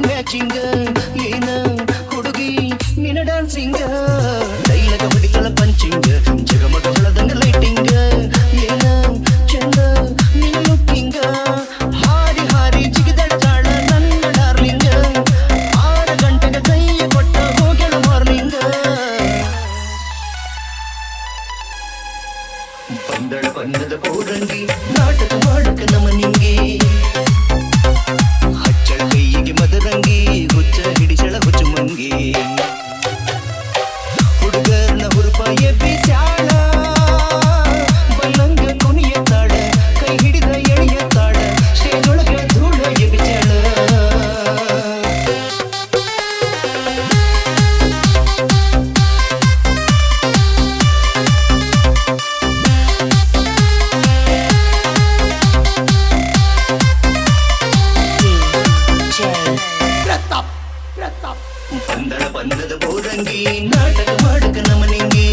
matching ಏನ ಹುಡುಗಿ ನಿನ್ನ ಡ್ಯಾನ್ಸಿಂಗ್ ಡೈಲಗ ಹೊಡಿತಳ ಪಂಚಿಂಗ್ ಜಗಮಗ ಹೊಳದಂಗ ಲೈಟಿಂಗ್ ಏನ ಚಂದ ನಿನ್ನ ಲುಕ್ಕಿಂಗ್ ಹಾರಿ ಹಾರಿ ಜಿಗಿದಾಡ್ತಾಳ ನನ್ನ ಡಾರ್ಲಿಂಗ್ 6 ಗಂಟೆಗೆ ಕೈಯ ಕೊಟ್ಟ ಹೋಗೆಳು ಮಾರ್ನಿಂಗ್ ಬಂದಳ ಬಣ್ಣದ ಪೌರಂಗಿ ನಾಟಕ ಮಾಡಕ ನಮನಿಂಗೆ ಹಚ್ಚಳ ಕೈಯಿಗೆ ಮದರಂಗಿ ಹುಚ್ಚ ಹಿಡಿಸಳ ಹುಚ್ಚು ಮಂಗಿ ಹುಡುಗರ್ನ ಹುರುಪ ಎಬ್ಬಿಸಾಳ ಬಲ್ಲಂಗ ಕುಣಿಯತ್ತಾಳ ಕೈ ಹಿಡಿದ ಎಳೆಯತ್ತಾಳ ಸ್ಟೇಜ್ ಒಳಗ ಧೂಳ ಎಬ್ಬಿಸಾಳ ಬಂದಳ ಬಂದದ ಬೋರಂಗಿ ನಾಟಕ ಮಾಡಕ ನಮನಿಂಗೆ